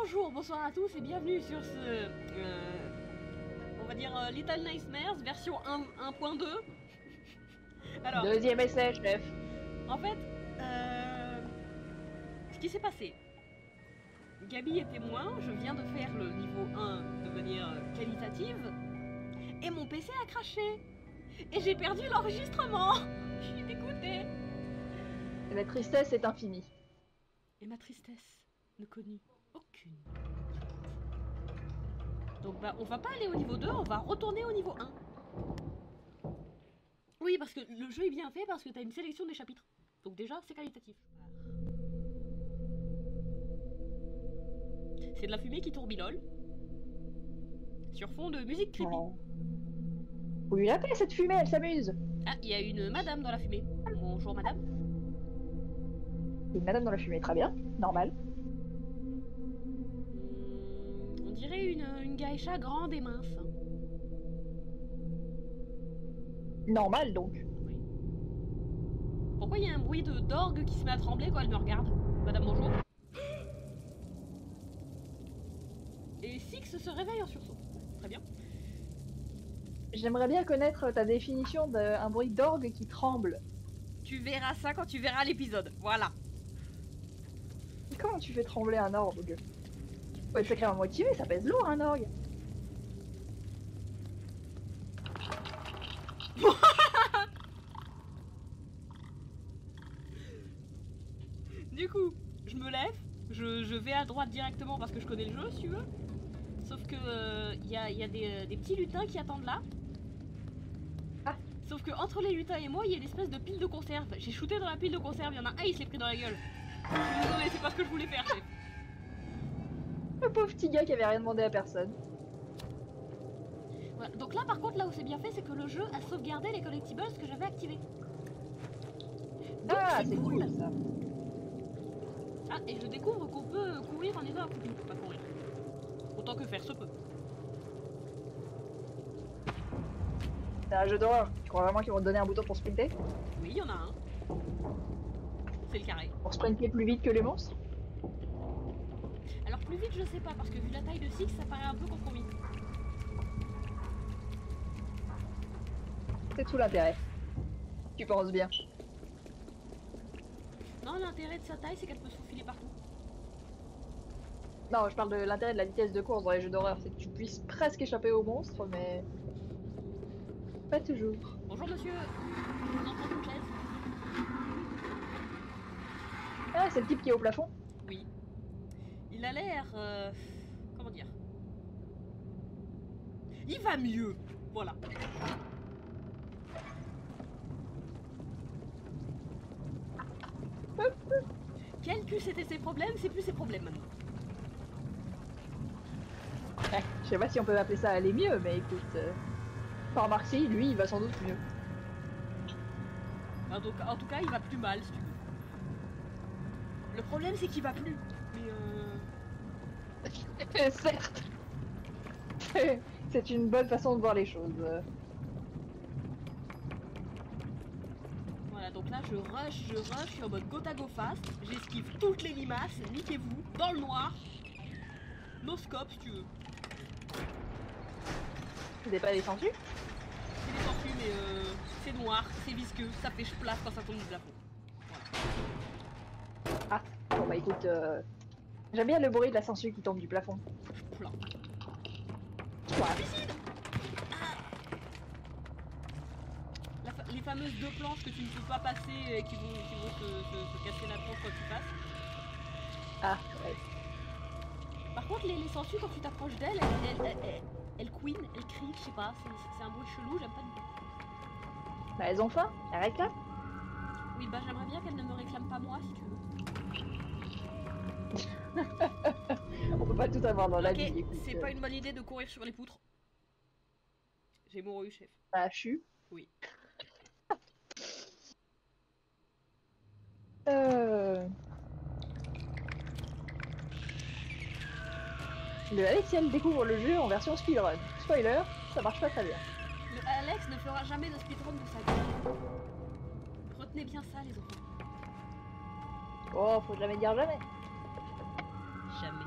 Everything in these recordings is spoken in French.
Bonjour, bonsoir à tous et bienvenue sur ce, on va dire Little Nightmares version 1.2. Alors, deuxième essai, chef. en fait, ce qui s'est passé, Gabi est témoin, je viens de faire le niveau 1 de manière qualitative, et mon PC a craché, et j'ai perdu l'enregistrement. Je suis dégoûtée. Et la tristesse est infinie. Et ma tristesse ne connut aucune. Donc bah on va pas aller au niveau 2, on va retourner au niveau 1. Oui, parce que le jeu est bien fait, parce que t'as une sélection des chapitres. Donc déjà, c'est qualitatif. C'est de la fumée qui tourbillole. Sur fond de musique creepy. Oh. Faut lui la paix, cette fumée, elle s'amuse. Ah, il y a une madame dans la fumée. Bonjour madame. Une madame dans la fumée, très bien, normal. On dirait une gaïcha grande et mince. Normal, donc. Oui. Pourquoi il y a un bruit d'orgue qui se met à trembler quand elle me regarde? Madame, bonjour. Et Six se réveille en sursaut. Très bien. J'aimerais bien connaître ta définition d'un bruit d'orgue qui tremble. Tu verras ça quand tu verras l'épisode. Voilà. Comment tu fais trembler un orgue? Faut être sacrément motivé, ça pèse lourd un orgue. Du coup, je me lève, je vais à droite directement parce que je connais le jeu, si tu veux. Sauf que y a des petits lutins qui attendent là. Ah. Sauf que entre les lutins et moi, il y a une espèce de pile de conserve. J'ai shooté dans la pile de conserve, il y en a un, il se l'est pris dans la gueule. Je suis désolée, c'est pas ce que je voulais faire, chef. Le pauvre petit gars qui avait rien demandé à personne. Voilà. Donc là, par contre, là où c'est bien fait, c'est que le jeu a sauvegardé les collectibles que j'avais activés. Donc Ah, c'est cool. cool ça. Ah, et je découvre qu'on peut courir en étant accroupi. Pas courir. Autant que faire se peut. C'est un jeu d'horreur. Tu crois vraiment qu'ils vont te donner un bouton pour sprinter? Oui, il y en a un. C'est le carré. Pour sprinter plus vite que les monstres? Alors plus vite, je sais pas, parce que vu la taille de Six, ça paraît un peu compromis. C'est tout l'intérêt. Tu penses bien. Non, l'intérêt de sa taille, c'est qu'elle peut se faufiler partout. Non, je parle de l'intérêt de la vitesse de course dans les jeux d'horreur, c'est que tu puisses presque échapper aux monstres, mais pas toujours. Bonjour monsieur, on entend une chaise? Ah, c'est le type qui est au plafond? Oui. Il a l'air... comment dire? Il va mieux. Voilà. Quel que c'était ses problèmes, c'est plus ses problèmes maintenant. Je sais pas si on peut appeler ça aller mieux, mais écoute... Par Marcy, lui, il va sans doute mieux. En tout cas, il va plus mal, si tu veux. Le problème, c'est qu'il va plus. Mais Certes. C'est une bonne façon de voir les choses. Voilà, donc là, je rush, je suis en mode go go fast. J'esquive toutes les limaces, niquez-vous, dans le noir. No scope, si tu veux. C'est pas des sangsues? C'est des tortues, mais c'est noir, c'est visqueux, ça fait place quand ça tombe du plafond. Voilà. Ah, bon bah écoute... J'aime bien le bruit de la sangsue qui tombe du plafond. Plan. Quoi? Les fameuses deux planches que tu ne peux pas passer et qui vont te casser la tronche quand tu passes. Ah, ouais. Par contre, les sangsues, quand tu t'approches d'elles, elles queen, elles crient, je sais pas, c'est un bruit chelou, j'aime pas du tout. Bah elles ont faim, elles réclament. Oui, bah j'aimerais bien qu'elles ne me réclament pas moi, si tu veux. On peut pas tout avoir dans la vie. Ok, c'est pas une bonne idée de courir sur les poutres. J'ai mouru, chef. Bah, chu. Oui. Le Alexiel découvre le jeu en version speedrun. Spoiler, ça marche pas très bien. Le Alex ne fera jamais de speedrun de sa vie. Retenez bien ça, les enfants. Oh, faut jamais dire jamais. Jamais.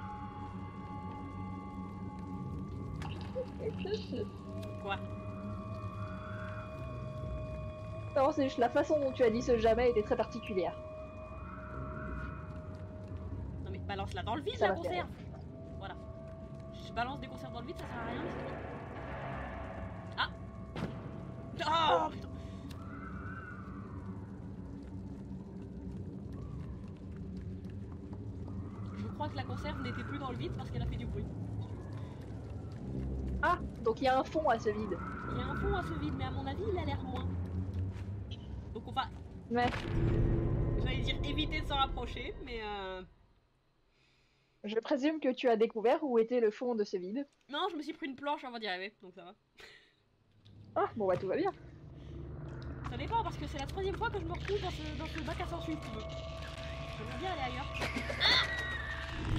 Quoi? Non, c'est juste la façon dont tu as dit ce jamais était très particulière. Non mais balance-la dans le vide, Ça la m'a fait conserve. Voilà. Je balance des conserves dans le vide, ça sert à rien, mais c'est trop. Ah. Oh putain. Je crois que la conserve n'était plus dans le vide parce qu'elle a fait du bruit. Ah, donc il y a un fond à ce vide. Il y a un fond à ce vide, mais à mon avis, il a l'air loin. Donc on va, Ouais. j'allais dire éviter de s'en rapprocher, mais Je présume que tu as découvert où était le fond de ce vide. non, je me suis pris une planche avant d'y arriver, donc ça va. Ah, bon bah tout va bien. Ça dépend parce que c'est la troisième fois que je me retrouve dans ce bac à sens suisse, tu veux. J'aimerais bien aller ailleurs. Ah,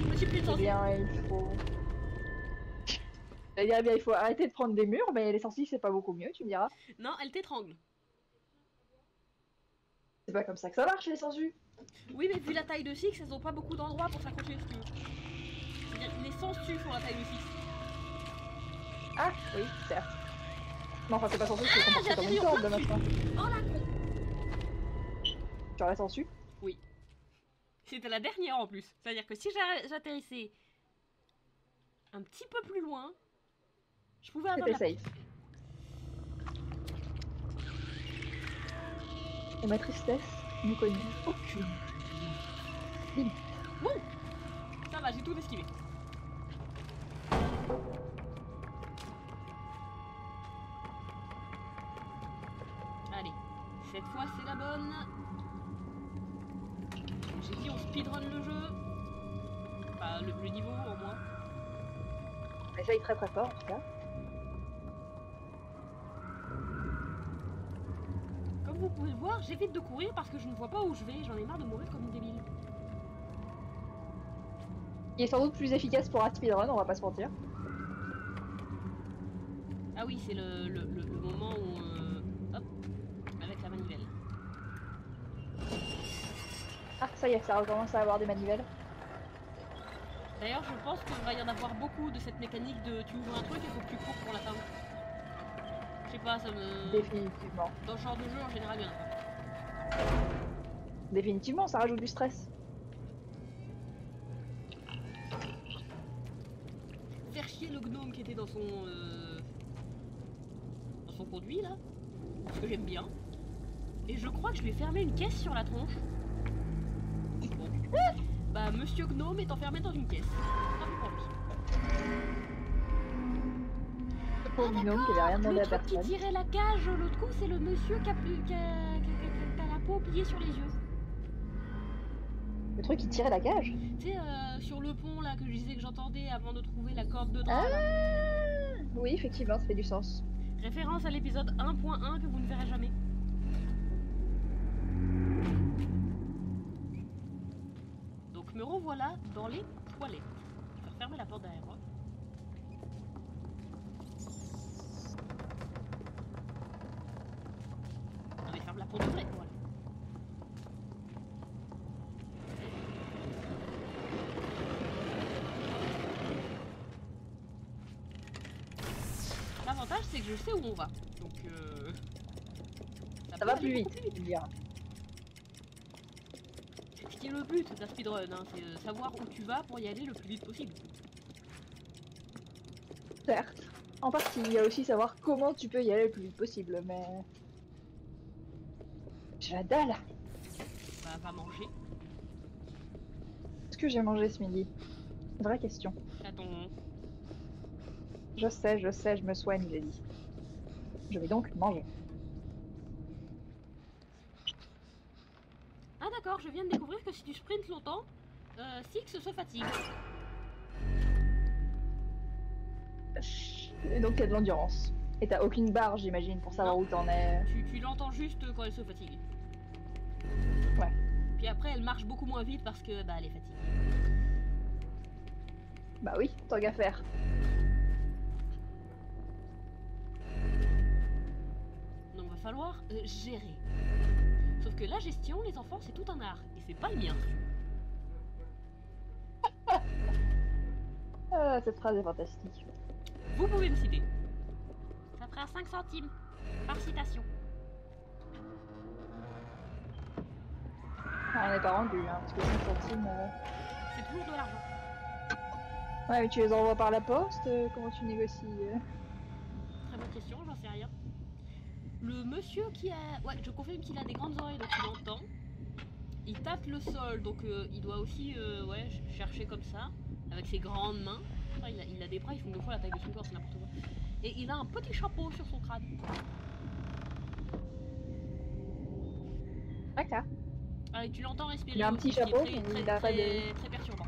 je me suis pris une Eh sensée. bien, il faut... J'allais dire, eh bien, il faut arrêter de prendre des murs, mais les sensibles c'est pas beaucoup mieux, tu me diras. Non, elle t'étrangle. C'est pas comme ça que ça marche les sangsues. Oui, mais vu la taille de Six, elles ont pas beaucoup d'endroits pour s'accrocher, si tu veux. C'est-à-dire, les sangsues font la taille de Six. Ah, oui, certes. Non, enfin c'est pas sensu, c'est comporté j'ai comme atterri une en corde de plein dessus. machin. Oh la con. Tu as la sensu? Oui. C'était la dernière en plus. C'est-à-dire que si j'atterrissais un petit peu plus loin, je pouvais avoir C'était la... safe. Et ma tristesse ne connaît aucune. Bon, ça va, j'ai tout esquivé. Allez, cette fois c'est la bonne. J'ai dit on speedrun le jeu. Enfin, le niveau au moins. On essaye très très fort en tout cas. Comme vous pouvez le voir, j'évite de courir parce que je ne vois pas où je vais. J'en ai marre de mourir comme une débile. Il est sans doute plus efficace pour un speedrun, on va pas se mentir. Ah oui, c'est le moment où... hop, avec la manivelle. Ah, ça y est, ça recommence à avoir des manivelles. D'ailleurs, je pense qu'il va y en avoir beaucoup de cette mécanique de tu ouvres un truc et il faut que tu cours pour l'atteindre. Je sais pas, ça me... Définitivement. Dans ce genre de jeu, en général, il y en a pas. Définitivement, ça rajoute du stress. Faire chier le gnome qui était dans son conduit, là. Parce que j'aime bien. Et je crois que je lui ai fermé une caisse sur la tronche. Bon. Bah, Monsieur Gnome est enfermé dans une caisse. Tant pis pour lui. Le pauvre gnome qui avait rien demandé Le à truc qui personne. tirait la cage, l'autre coup, c'est le monsieur qui a la peau pliée sur les yeux. Le truc qui tirait la cage. Tu sais, sur le pont, là, que je disais que j'entendais avant de trouver la corde de drap, Ah là. oui, effectivement, ça fait du sens. Référence à l'épisode 1.1 que vous ne verrez jamais. Donc me revoilà dans les toilettes. Je vais refermer la porte derrière moi. Non mais ferme la porte de vrai, voilà. L'avantage c'est que je sais où on va. Donc Ça peut va aller plus beaucoup vite, je veux dire. Ce qui est le but d'un speedrun, hein, c'est savoir où tu vas pour y aller le plus vite possible. Certes. En partie, il y a aussi savoir comment tu peux y aller le plus vite possible, mais... J'ai la dalle. Bah, va manger. Qu'est-ce que j'ai mangé ce midi? Vraie question. T'as ton... Je sais, je me soigne, j'ai dit. Je vais donc manger. Ah d'accord, je viens de découvrir que si tu sprintes longtemps, Six se fatigue. Et donc il y a de l'endurance. Et t'as aucune barre, j'imagine, pour savoir Non. où t'en es. Tu l'entends juste quand elle se fatigue. Ouais. Puis après, elle marche beaucoup moins vite parce que bah elle est fatiguée. Bah oui, tant qu'à faire. Donc va falloir gérer. Sauf que la gestion, les enfants, c'est tout un art. Et c'est pas le mien. Ah, cette phrase est fantastique. Vous pouvez me citer. Ça fera 5 centimes par citation. Ah, on n'est pas rendu, hein, parce que 5 centimes... C'est toujours de l'argent. Ouais, mais tu les envoies par la poste, comment tu négocies Très bonne question, j'en sais rien. Le monsieur qui a... Ouais, je confirme qu'il a des grandes oreilles, donc il entend. Il tâte le sol, donc il doit aussi ouais, chercher comme ça, avec ses grandes mains. Enfin, il a des bras, ils font 2 fois la taille de son corps, c'est n'importe quoi. Et il a un petit chapeau sur son crâne. D'accord. Ah, et tu l'entends respirer. Il a un aussi, petit ce qui est chapeau, très, mais très, il a pas très, très perturbant.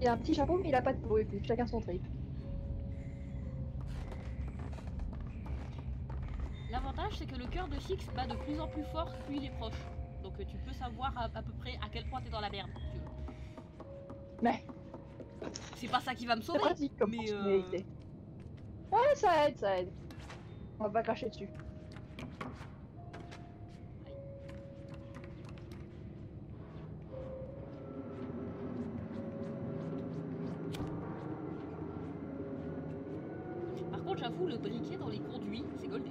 Il a un petit chapeau, mais il a pas de peau, écoute, chacun son trip. L'avantage, c'est que le cœur de Six bat de plus en plus fort plus il est proche. Donc tu peux savoir à peu près à quel point t'es dans la merde. Si tu veux. Mais C'est pas ça qui va me c'est sauver. pratique comme Mais fonctionnalité. Ouais, ça aide, ça aide. On va pas cracher dessus. Par contre, j'avoue, le briquet dans les conduits, c'est goldé.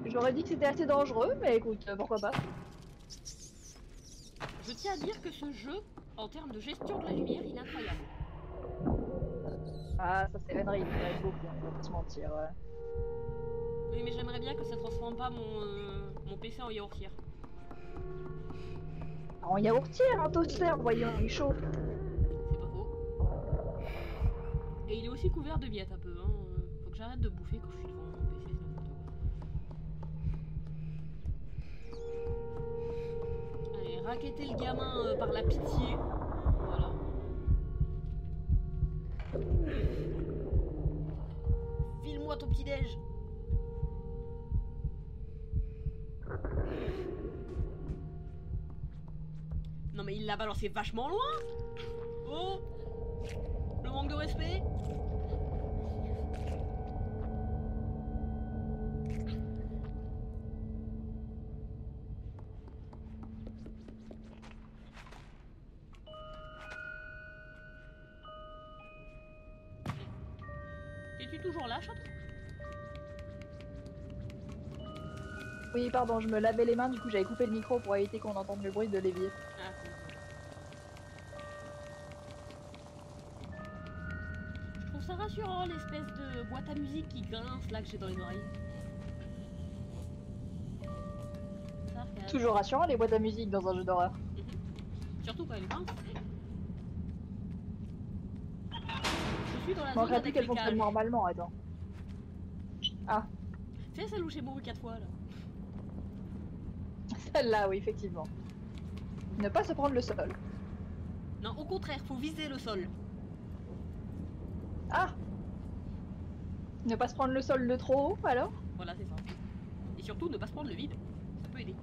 J'aurais dit que c'était assez dangereux, mais écoute, pourquoi pas. Je tiens à dire que ce jeu, en termes de gestion de la lumière, il est incroyable. Ah, ça c'est Henry, il aime beaucoup, on va pas se mentir. Ouais. Oui, mais j'aimerais bien que ça transforme pas mon PC en yaourtière. En yaourtière, un toaster, voyons, il est chaud. C'est pas faux. Et il est aussi couvert de miettes un peu. Hein. Faut que j'arrête de bouffer quand je suis devant mon PC, c'est n'importe quoi. Allez, raqueter le gamin par la pitié. Voilà. File-moi ton petit-déj. Non mais il l'a balancé vachement loin. Oh, le manque de respect. Es-tu toujours là, chaton? Oui, pardon, je me lavais les mains, du coup j'avais coupé le micro pour éviter qu'on entende le bruit de l'évier. Ah, cool. Je trouve ça rassurant, l'espèce de boîte à musique qui grince là que j'ai dans les oreilles. Ça, regarde. Toujours rassurant les boîtes à musique dans un jeu d'horreur. Surtout quand elle grince. Je suis dans la zone Manquerait plus avec qu'elle les fonctionne cages. normalement, attends. Ah, Tu sais celle où j'ai mouru 4 fois là? celle-là, oui, effectivement. Ne pas se prendre le sol. Non, au contraire, faut viser le sol. Ah! Ne pas se prendre le sol de trop haut, alors? Voilà, c'est ça. Et surtout, ne pas se prendre le vide. Ça peut aider.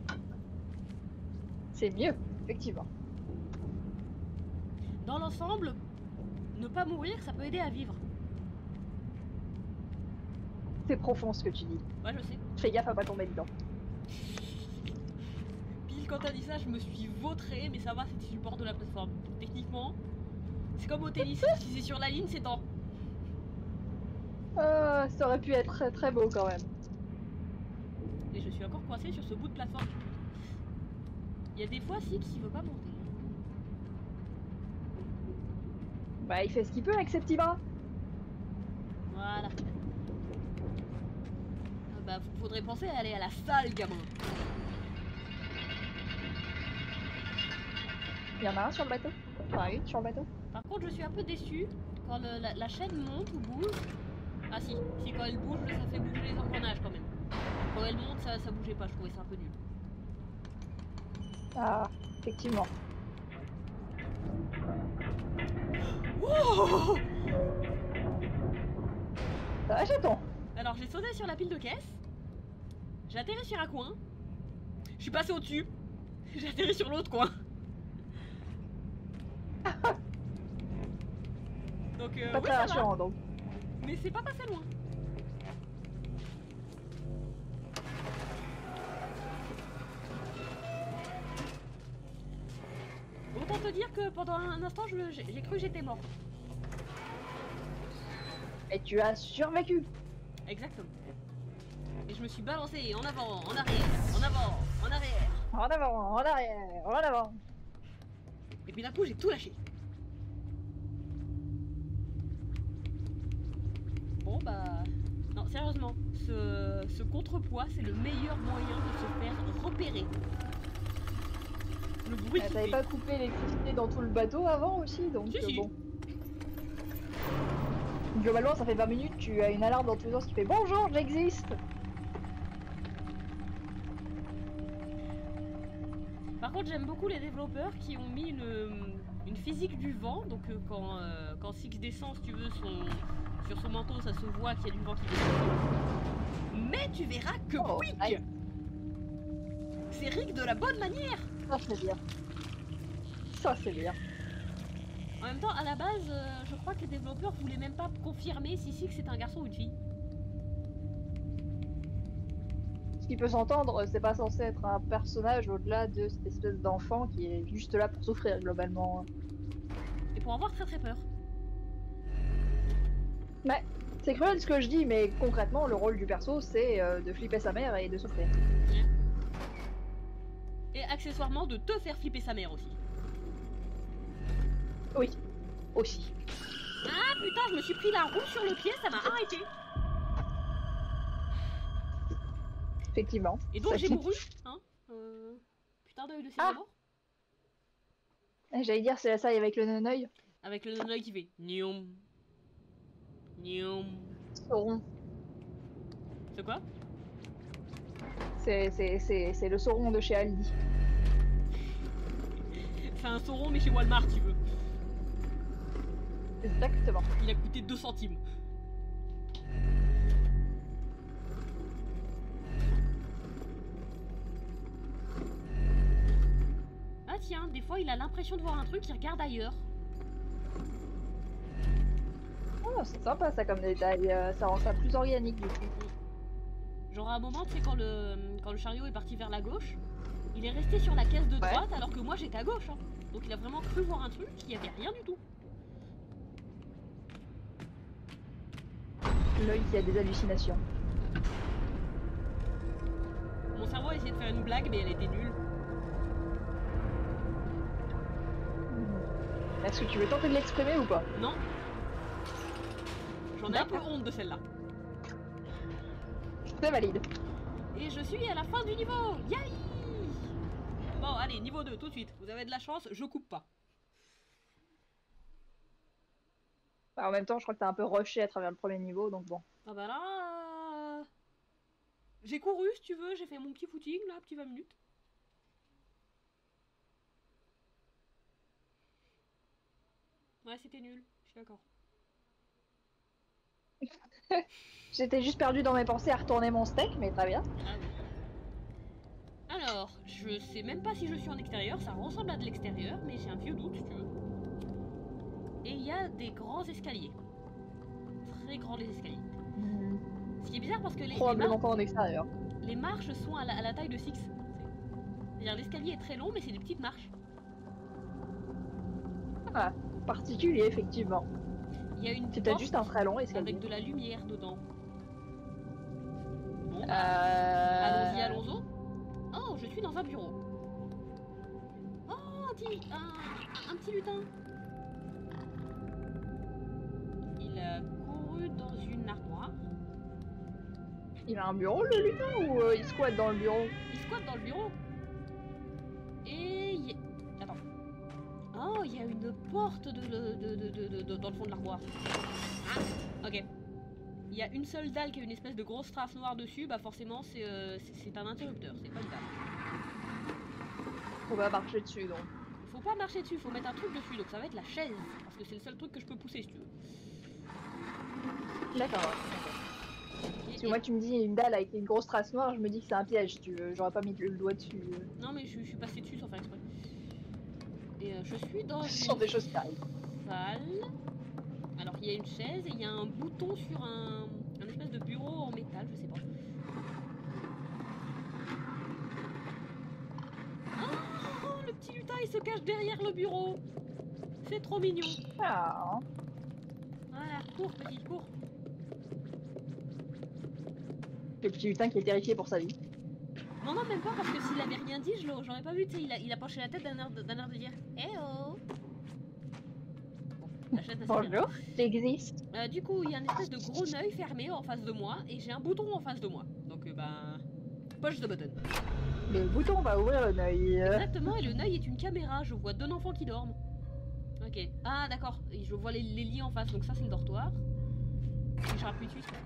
C'est mieux, effectivement. Dans l'ensemble, ne pas mourir, ça peut aider à vivre. C'est profond ce que tu dis. Ouais, je sais. Fais gaffe à pas tomber dedans. Pile quand t'as dit ça, je me suis vautré, mais ça va, c'était sur le bord de la plateforme. Techniquement, c'est comme au tennis, si c'est sur la ligne, c'est dans. Ça aurait pu être très, très beau quand même. Et je suis encore coincé sur ce bout de plateforme. Il y a des fois, Six, il veut pas monter. Bah, il fait ce qu'il peut avec ses petits bras. Voilà. Ah bah, faudrait penser à aller à la salle, gamin. Il y en a un sur le bateau? Enfin, une sur le bateau? Par contre, je suis un peu déçue quand la chaîne monte ou bouge. Ah si, quand elle bouge, ça fait bouger les engrenages quand même. Quand elle monte, ça bougeait pas, je trouvais ça un peu nul. Ah, effectivement. Oh, Ça va, chaton? alors j'ai sauté sur la pile de caisse, j'ai atterri sur un coin, je suis passé au-dessus, j'ai atterri sur l'autre coin. Donc Pas oui, très ça va, rassurant donc. mais c'est pas passé loin. Autant te dire que pendant un instant, j'ai cru que j'étais mort. Et tu as survécu. Exactement. Et je me suis balancée en avant, en arrière, en avant, en arrière. En avant, en arrière, en avant. Et puis d'un coup, j'ai tout lâché. Bon bah... Non, sérieusement, ce contrepoids, c'est le meilleur moyen de se faire repérer. Le bruit qu'il T'avais fait. pas coupé l'électricité dans tout le bateau avant aussi, donc Si, si. bon. Globalement, ça fait 20 minutes, tu as une alarme dans tous les sens qui fait bonjour, j'existe. Par contre, j'aime beaucoup les développeurs qui ont mis une physique du vent. Donc quand Six descend, si tu veux, sur son manteau, ça se voit qu'il y a du vent qui descend. Mais tu verras que Oh, quick, aïe. c'est rig de la bonne manière. Ça c'est bien. Ça c'est bien. En même temps, à la base, je crois que les développeurs voulaient même pas confirmer si Six c'est un garçon ou une fille. Ce qui peut s'entendre, c'est pas censé être un personnage au-delà de cette espèce d'enfant qui est juste là pour souffrir globalement. Et pour avoir très très peur. Mais c'est cruel ce que je dis, mais concrètement, le rôle du perso, c'est de flipper sa mère et de souffrir. Et accessoirement de te faire flipper sa mère aussi. Oui, aussi. Ah putain, je me suis pris la roue sur le pied, ça m'a arrêté. Effectivement. Et donc Ça j'ai fait- mouru, hein. Putain d'œil de Ah. mort. J'allais dire, c'est la saille avec le non-œil. Avec le œil qui fait Nium. Nium. Sauron. C'est quoi? C'est le Sauron de chez Aldi. C'est un Sauron mais chez Walmart tu veux. Exactement. Il a coûté 2 centimes. Ah tiens, des fois il a l'impression de voir un truc, il regarde ailleurs. Oh, c'est sympa ça comme détail. Ça rend ça plus organique du coup. Genre à un moment, tu sais, quand le chariot est parti vers la gauche, il est resté sur la caisse de droite alors que moi j'étais à gauche. Hein. Donc il a vraiment cru voir un truc, il n'y avait rien du tout. L'œil qui a des hallucinations. Mon cerveau a essayé de faire une blague mais elle était nulle. Est-ce que tu veux tenter de l'exprimer ou pas? Non. J'en ai un peu honte de celle-là. C'est valide. Et je suis à la fin du niveau. Yay! Bon, allez, niveau 2, tout de suite. Vous avez de la chance, je coupe pas. En même temps, je crois que t'as un peu rushé à travers le premier niveau, donc bon. Ah bah là... J'ai couru, si tu veux, j'ai fait mon petit footing, là, petit 20 minutes. Ouais, c'était nul, je suis d'accord. J'étais juste perdu dans mes pensées à retourner mon steak, mais très bien. Ah oui. Alors, je sais même pas si je suis en extérieur, ça ressemble à de l'extérieur, mais j'ai un vieux doute, si tu veux. Et il y a des grands escaliers. Très grands les escaliers. Ce qui est bizarre parce que Probablement pas en extérieur. les marches sont à la taille de Six. C'est-à-dire l'escalier est très long, mais c'est des petites marches. Ah, particulier, effectivement. Il y a une C'est peut-être porte juste un très long escalier. avec de la lumière dedans. Bon, Allons-y, allons-y. Oh, je suis dans un bureau. Oh, un petit lutin. Il a couru dans une armoire. Il a un bureau, le lutin, ou il squatte dans le bureau? Il squatte dans le bureau. Et... Attends. Oh, il y a une porte dans le fond de l'armoire. Ah, ok. Il y a une seule dalle qui a une espèce de grosse trace noire dessus, bah forcément c'est un interrupteur, c'est pas une dalle. On va marcher dessus, donc. Faut pas marcher dessus, faut mettre un truc dessus, donc ça va être la chaise, parce que c'est le seul truc que je peux pousser si tu veux. D'accord. Parce que moi, tu me dis une dalle avec une grosse trace noire, je me dis que c'est un piège, tu veux. J'aurais pas mis le doigt dessus. Non mais je suis passée dessus sans faire exprès. Et je suis dans Ce sont des choses qui arrivent. salle. Alors il y a une chaise et il y a un bouton sur un espèce de bureau en métal, je sais pas. Oh, le petit lutin il se cache derrière le bureau. C'est trop mignon. Ah. Voilà, cours petit, cours. Le petit lutin qui est terrifié pour sa vie. Non, non, même pas, parce que s'il avait rien dit, j'aurais pas vu, tu sais, il a penché la tête d'un air de dire « Eh oh !» La chatte n'a servi à rien. Bonjour, j'existe. Du coup, il y a une espèce de gros œil fermé en face de moi, et j'ai un bouton en face de moi. Donc, push the button. Le bouton va ouvrir le œil. Exactement, et le œil est une caméra, je vois 2 enfants qui dorment. Ok, ah d'accord, et je vois les lits en face, donc ça c'est le dortoir. Et je rappuie dessus, c'est quoi?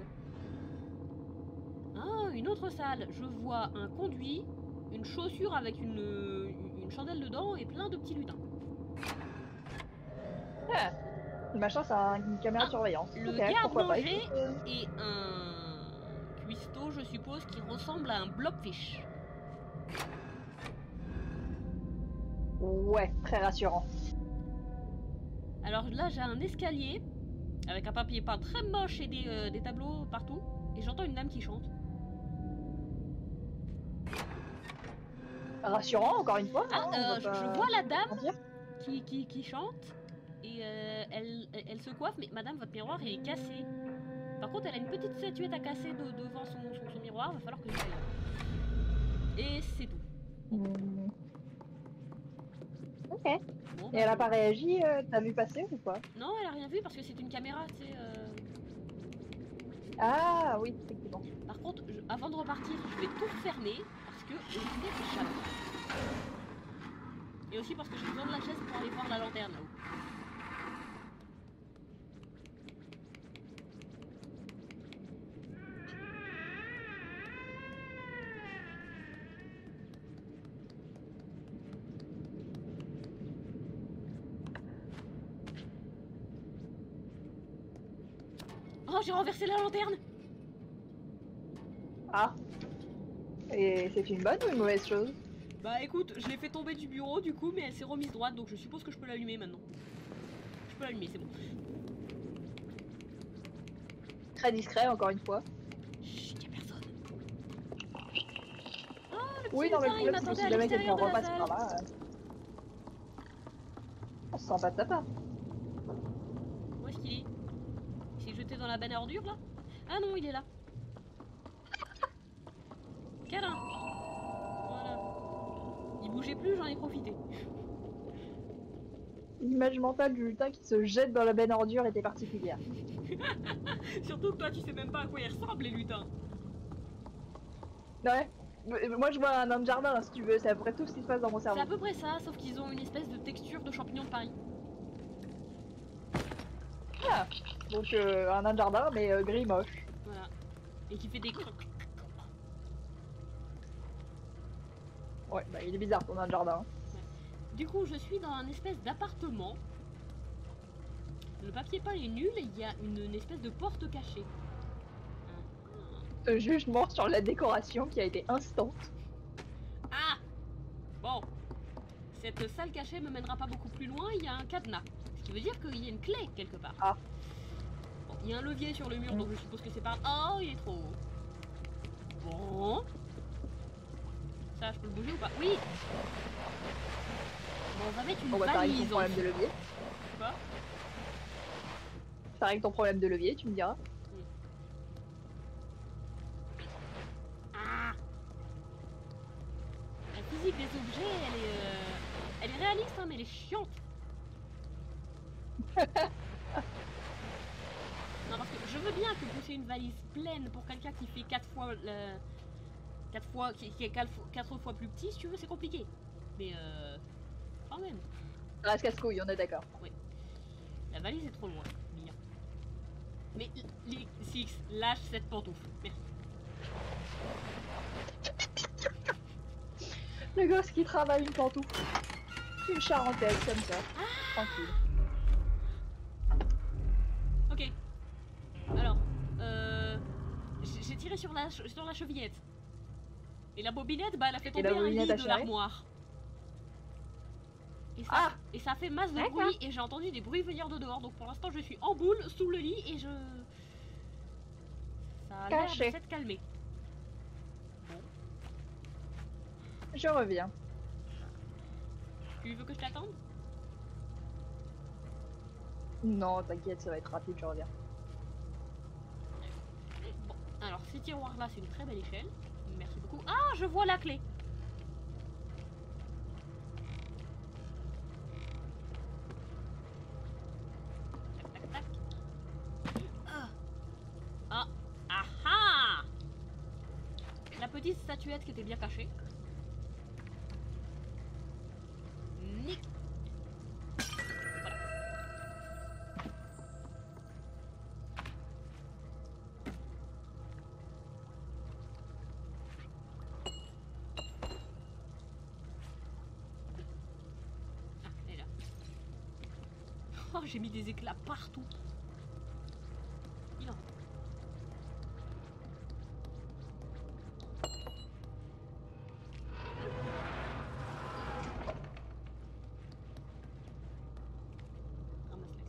Ah, une autre salle, je vois un conduit, une chaussure avec une chandelle dedans et plein de petits lutins. Ah, le machin, c'est une caméra de surveillance. Le Ok, pourquoi pas. garde-manger et un cuistot, je suppose, qui ressemble à un blobfish. Ouais, très rassurant. Alors là, j'ai un escalier avec un papier peint très moche et des tableaux partout. Et j'entends une dame qui chante. Rassurant, encore une fois. Ah, hein, je vois la dame mentir. qui chante. Et elle se coiffe, mais madame, votre miroir est cassé. Par contre, elle a une petite statuette à casser devant son miroir. Va falloir que je l'aille. Et c'est tout. Hmm. Ok. Bon, Et elle a pas réagi, t'as vu passer ou pas? Non, elle a rien vu parce que c'est une caméra, tu sais. Ah oui, effectivement. Par contre, avant de repartir, je vais tout refermer parce que je suis chaleur. Et aussi parce que j'ai besoin de la chaise pour aller voir la lanterne là-haut. Oh, j'ai renversé la lanterne! Ah. Et c'est une bonne ou une mauvaise chose? Bah écoute, je l'ai fait tomber du bureau du coup, mais elle s'est remise droite, donc je suppose que je peux l'allumer maintenant. Je peux l'allumer, c'est bon. Très discret, encore une fois. Chut, y'a personne. Oh, le petit Oui, non, mais le lutin, il problème, c'est que m'attendait si à jamais l'extérieur quelqu'un de la repasse salle. par là, on se sent pas de sa part. Où est-ce qu'il est? Il s'est jeté dans la benne à ordures là? Ah non, il est là. Câlin. Voilà. Il bougeait plus, j'en ai profité. L'image mentale du lutin qui se jette dans la benne à ordures était particulière. Surtout que toi, tu sais même pas à quoi ils ressemblent les lutins. Ouais. Moi, je vois un nain de jardin, hein, si tu veux. C'est à peu près tout ce qui se passe dans mon C'est cerveau. à peu près ça, sauf qu'ils ont une espèce de texture de champignon de Paris. Ah. Donc, un nain de jardin, mais gris moche. Voilà. Et qui fait des crocs. Ouais, bah il est bizarre ton nain de jardin. Du coup, je suis dans un espèce d'appartement. Le papier peint est nul et il y a une espèce de porte cachée. Ce jugement sur la décoration qui a été instant. Ah! Bon. Cette salle cachée me mènera pas beaucoup plus loin, il y a un cadenas. Ce qui veut dire qu'il y a une clé quelque part. Ah. Bon, il y a un levier sur le mur, donc je suppose que c'est par... Oh, il est trop haut. Bon. Ça, je peux le bouger ou pas? Oui! Bon, on va mettre une On va parler de ton valise en problème de dessous. levier. Quoi? Ça règle ton problème de levier, tu me diras. Ah! La physique des objets, elle est réaliste, hein, mais elle est chiante. Non, parce que je veux bien que pousser une valise pleine pour quelqu'un qui fait 4 fois qui est 4 fois plus petit, si tu veux, c'est compliqué. Mais quand même. Ça reste casse-couille, on est d'accord. La valise est trop loin, bien. Mais les Six, lâche cette pantoufle. Merci. Le gosse qui travaille une pantoufle. Une charentaise comme ça. Tranquille. Ok. Alors, j'ai tiré sur la chevillette. Et la bobinette, bah elle a fait tomber la un lit bobinette a de charré l'armoire. Et ça fait masse de D'accord. bruit et j'ai entendu des bruits venir de dehors. Donc pour l'instant je suis en boule sous le lit et je... Ça a l'air de Caché. s'être calmé. Je reviens. Tu veux que je t'attende? Non, t'inquiète, ça va être rapide, je reviens. Bon, alors si ces tiroirs-là, c'est une très belle échelle. Merci beaucoup. Ah, je vois la clé. Tac, tac, tac. Ah. Ah. Ah ah. La petite statuette qui était bien cachée. Nick. Voilà. Ah, elle est là. Oh, j'ai mis des éclats partout. Il en ramasse la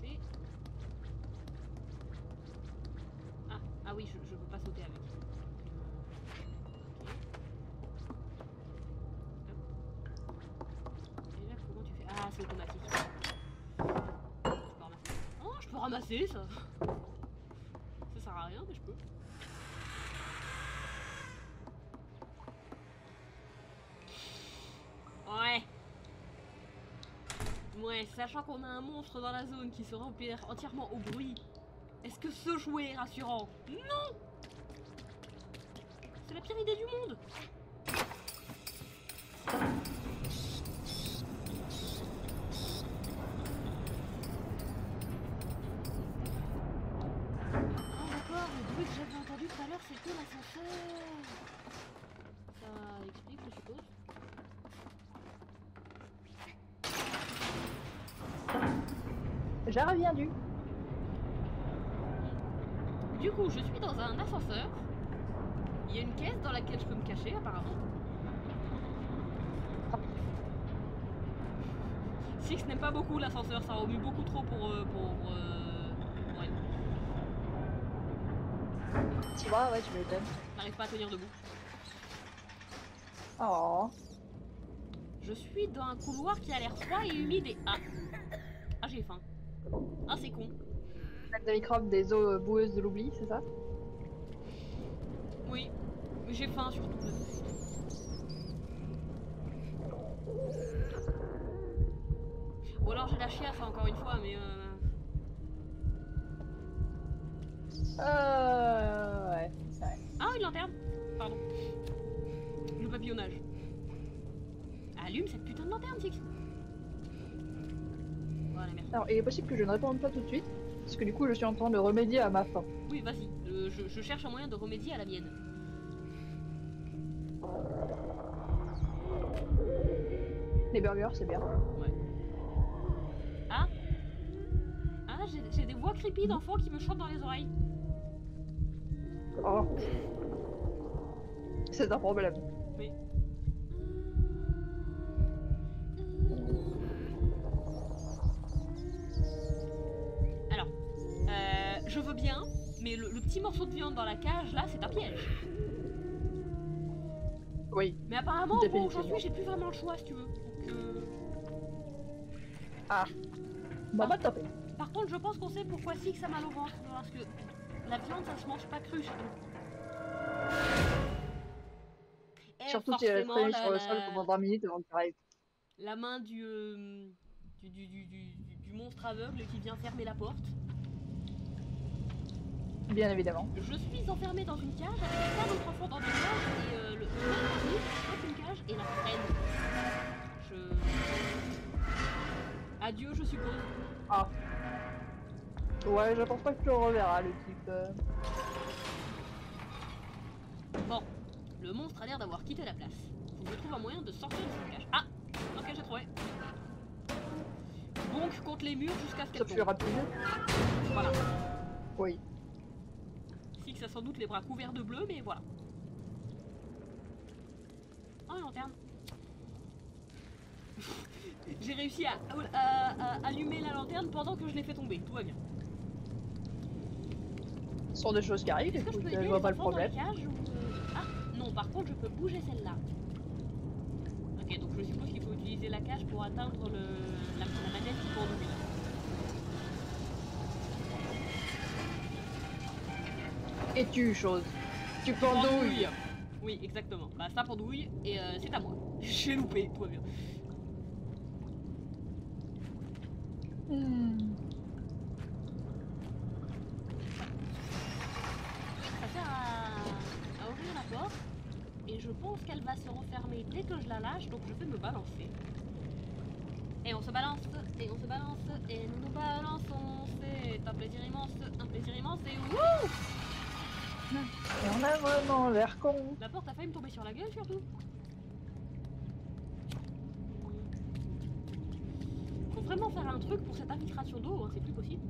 clé. Ah oui, je peux pas sauter avec. Ok. Et là, comment tu fais? Ah, c'est automatique. Je peux ramasser. Oh, je peux ramasser ça. Ça sert à rien, mais je peux. Ouais. Ouais, sachant qu'on a un monstre dans la zone qui se repère entièrement au bruit, est-ce que ce jouet est rassurant? Non! C'est la pire idée du monde! Ah d'accord, le bruit que j'avais entendu tout à l'heure c'était l'ascenseur! Ça explique, je suppose. J'ai reviendu. Du coup, je suis dans un ascenseur. Il y a une caisse dans laquelle je peux me cacher, apparemment. Six n'aime pas beaucoup l'ascenseur, ça remue beaucoup trop pour elle. Tu vois, ouais, tu m'étonnes. J'arrive pas à tenir debout. Oh. Je suis dans un couloir qui a l'air froid et humide et... Ah, ah j'ai faim. Ah, c'est con. Des microbes des eaux boueuses de l'oubli, c'est ça? Oui, mais j'ai faim surtout. Ou alors j'ai la chiasse encore une fois, mais Ouais, c'est vrai. Ah, une lanterne. Pardon. Le papillonnage. Allume cette putain de lanterne, Six. Voilà, merci. Alors, il est possible que je ne réponde pas tout de suite, parce que du coup, je suis en train de remédier à ma faim. Oui, vas-y. Je cherche un moyen de remédier à la mienne. Les burgers, c'est bien. Ouais. Ah. Ah, j'ai des voix creepy d'enfants qui me chantent dans les oreilles. Oh. C'est un problème. Oui. Alors, je veux bien, mais le petit morceau de viande dans la cage, là, c'est un piège. Oui. Mais apparemment, au point où j'en Définitivement. suis, j'ai plus vraiment le choix, si tu veux. Donc, Ah. Bon, bah, top. Par contre, je pense qu'on sait pourquoi Six a mal au ventre. Parce que la viande, ça se mange pas crue chez nous. Et Surtout si elle est forcément, traînée sur le sol pendant 20 minutes avant qu'il arrive. la main du monstre aveugle qui vient fermer la porte. Bien évidemment. Je suis enfermée dans une cage avec plein d'autres enfants dans des cages et le saute une cage et la freine. Adieu, je suppose. Ah. Ouais, je pense pas que tu le reverras, le type. Bon, le monstre a l'air d'avoir quitté la place. Faut que je trouve un moyen de sortir de cette cage. Ah, ok, j'ai trouvé. Donc contre les murs jusqu'à ce qu'elle Ça plus tombe. rapide. Voilà. Oui. Six a sans doute les bras couverts de bleu, mais voilà. Oh, une lanterne. J'ai réussi à allumer la lanterne pendant que je l'ai fait tomber. Tout va bien. Ce sont des choses qui arrivent, Est-ce que je écoute, peux je aider vois les pas le enfants dans les problème. cages ou... Ah, non, par contre, je peux bouger celle-là. Ok, donc je suppose qu'il faut utiliser la cage pour atteindre la manette qui conduit. Et tu chose. Tu pendouilles. Oui, exactement. Bah ça pendouille et c'est à moi. J'ai loupé, tout va bien. Ça sert à ouvrir la porte et je pense qu'elle va se refermer dès que je la lâche, donc je vais me balancer. Et on se balance, et on se balance, et nous nous balançons. C'est un plaisir immense, et wouh! Et on a vraiment l'air con. La porte a failli me tomber sur la gueule surtout. Faut vraiment faire un truc pour cette infiltration d'eau, hein, c'est plus possible.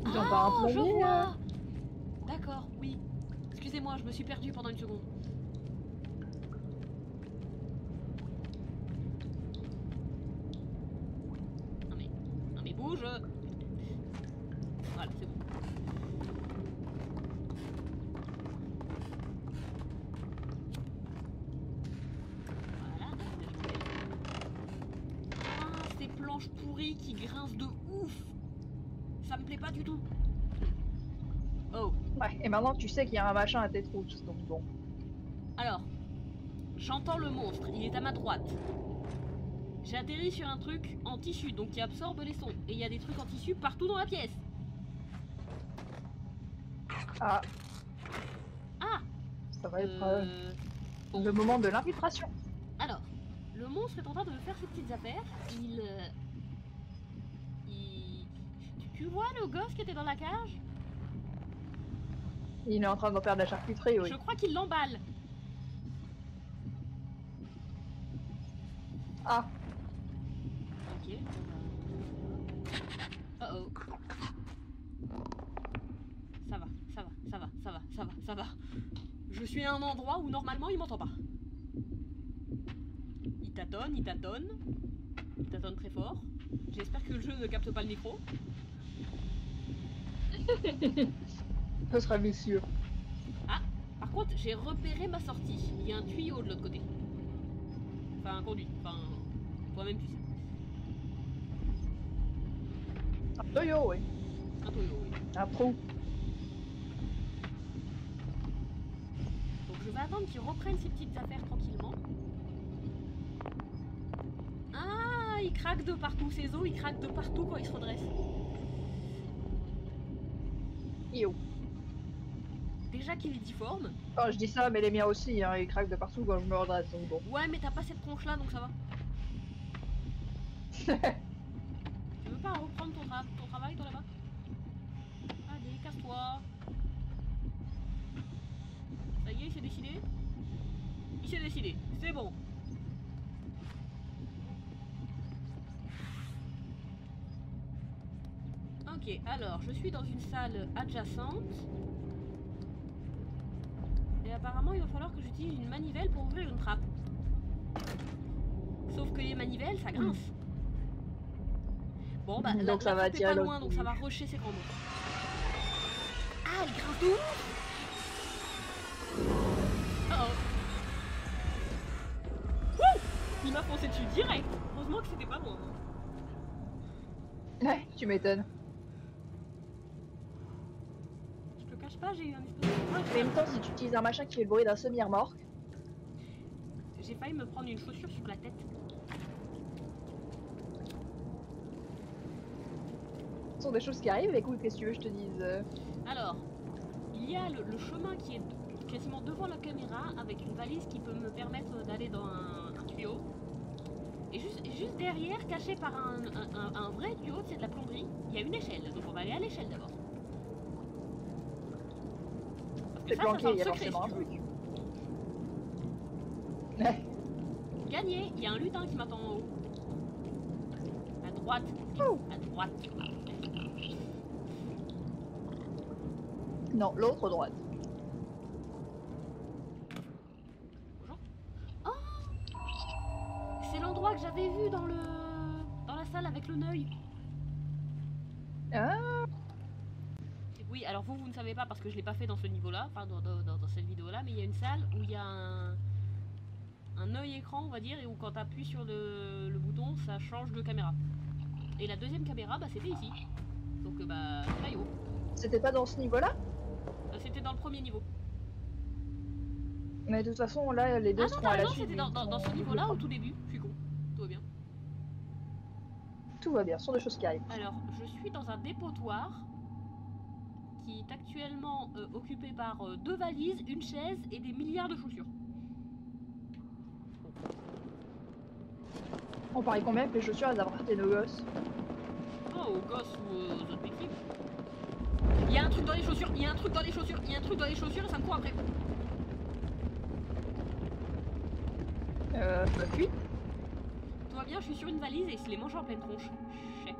Ils ont pas un Je plombier, vois. D'accord, oui. Excusez-moi, je me suis perdue pendant une seconde. Non mais bouge. Voilà, c'est bon. Voilà. Ah, ces planches pourries qui grincent de ouf. Ça me plaît pas du tout. Oh. Ouais, et maintenant tu sais qu'il y a un machin à tête rouge, donc bon. Alors, j'entends le monstre, il est à ma droite. J'ai atterri sur un truc en tissu, donc qui absorbe les sons. Et il y a des trucs en tissu partout dans la pièce. Ah, Ah, ça va être le moment de l'infiltration. alors, le monstre est en train de faire ses petites affaires. Tu vois le gosse qui était dans la cage? Il est en train d'en faire de la charcuterie, oui. Je crois qu'il l'emballe. Ah, Ok. Oh oh. Ça va, ça va, ça va, ça va, ça va, ça va. Je suis à un endroit où normalement il m'entend pas. Il tâtonne, il tâtonne. Il tâtonne très fort. J'espère que le jeu ne capte pas le micro. ce sera vicieux. Ah, par contre, j'ai repéré ma sortie. Il y a un tuyau de l'autre côté. Enfin, un conduit. Enfin, toi-même tu sais. Un tuyau, oui. Un tuyau, oui. Un trou. Donc je vais attendre qu'il reprenne ses petites affaires tranquillement. Ah, il craque de partout. Ses os, il craque de partout quand il se redresse. Yo. Déjà qu'il est difforme. Oh, je dis ça, mais les miens aussi, hein, ils craquent de partout quand je me redresse, donc bon. Ouais, mais t'as pas cette tronche là, donc ça va. Tu veux pas reprendre ton travail, toi, là-bas? Allez, casse-toi. Ça y est, il s'est décidé? Il s'est décidé, c'est bon. Ok, alors, je suis dans une salle adjacente. Et apparemment, il va falloir que j'utilise une manivelle pour ouvrir une trappe. Sauf que les manivelles, ça grince. Bon, bah, Donc ça va trappe est attirer pas loin, l'autre. donc ça va rusher ses grands mots. Ah, elle grince de ouf. Oh. Wouh, il m'a foncé dessus direct. Heureusement que c'était pas loin. Ouais, tu m'étonnes. Je te cache pas, j'ai eu un espèce de... En même temps, si tu utilises un machin qui fait le bruit d'un semi-remorque, J'ai failli me prendre une chaussure sur la tête. ce sont des choses qui arrivent. Écoute, qu'est-ce que tu veux que je te dise Alors, il y a le chemin qui est quasiment devant la caméra avec une valise qui peut me permettre d'aller dans un tuyau. Et juste derrière, caché par un vrai tuyau, c'est de la plomberie, il y a une échelle. Donc on va aller à l'échelle d'abord. Parce que C'est ça planqué, sent il y a le secret, forcément un si tu veux. truc. Ouais. Gagné, il y a un lutin qui m'attend en haut. À droite. Oh. À droite. Non, l'autre droite. Bonjour. Oh, c'est l'endroit que j'avais vu dans la salle avec le œil. Ah, Oui, alors vous ne savez pas parce que je l'ai pas fait dans ce niveau-là, enfin dans cette vidéo-là, mais il y a une salle où il y a un œil écran, on va dire, et où quand tu appuies sur le bouton, ça change de caméra. Et la deuxième caméra, bah c'était ici. Donc bah, bye oh. C'était pas dans ce niveau-là? C'était dans le premier niveau. Mais de toute façon, là, les deux Ah non, seront t'as à la raison, suite. c'était dans ce niveau-là au tout début. Je suis con. Tout va bien. Tout va bien, ce sont des choses qui arrivent. Alors, je suis dans un dépotoir qui est actuellement occupé par 2 valises, une chaise et des milliards de chaussures. On parie combien que les chaussures elles appartiennent aux gosses? Oh, aux gosses ou aux autres victimes. Il y a un truc dans les chaussures, il y a un truc dans les chaussures, il y a un truc dans les chaussures et ça me court après. Bah fuite. Tout va bien, je suis sur une valise et il se les mange en pleine tronche. Chais.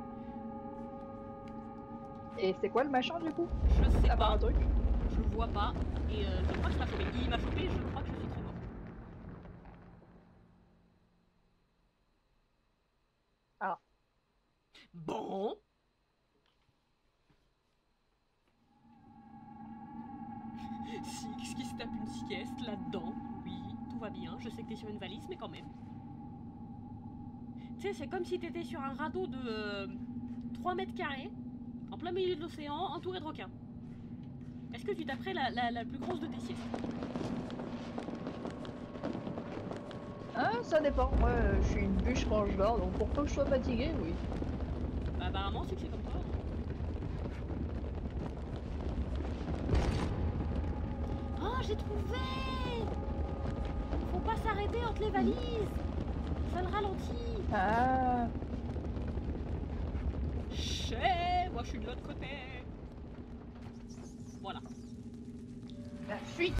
Et c'est quoi le machin du coup? Je sais À part pas, un truc. je le vois pas et je crois qu'il m'a chopé. Il m'a chopé, je crois que je suis très mort. Ah. Bon. Six qui se tape une sieste là-dedans. Oui, tout va bien. Je sais que t'es sur une valise, mais quand même. Tu sais, c'est comme si t'étais sur un radeau de 3 mètres carrés, en plein milieu de l'océan, entouré de requins. Est-ce que tu taperais la plus grosse de tes siestes? Ah, ça dépend. Moi, je suis une bûche quand je dors, donc pour peu que je sois fatiguée, oui. Bah, apparemment, c'est que c'est comme toi. Oh, j'ai trouvé! Faut pas s'arrêter entre les valises! Ça le ralentit! Ah. Chais! Moi, je suis de l'autre côté! Voilà. La fuite.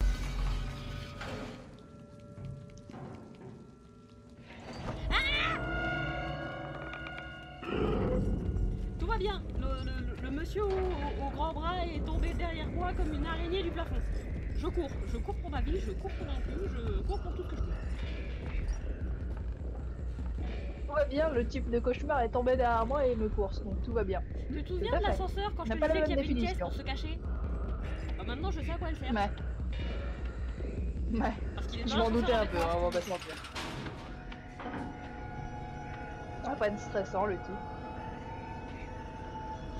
Tout va bien. Le monsieur au grand bras est tombé derrière moi comme une araignée du plafond. Je cours pour ma vie, je cours pour un peu, je cours pour tout ce que je peux. Tout va bien, le type de cauchemar est tombé derrière moi et me course, donc tout va bien. Tu te Tout souviens à de fait. l'ascenseur quand je On te n'a pas disais la qu'il y même avait une pièce définition. pour se cacher? Bah maintenant je sais à quoi elle sert. Ouais. Ouais. Parce qu'il est Je dans m'en l'ascenseur doutais un avec peu, moi. on va pas se mentir. Ah, pas de stressant le type.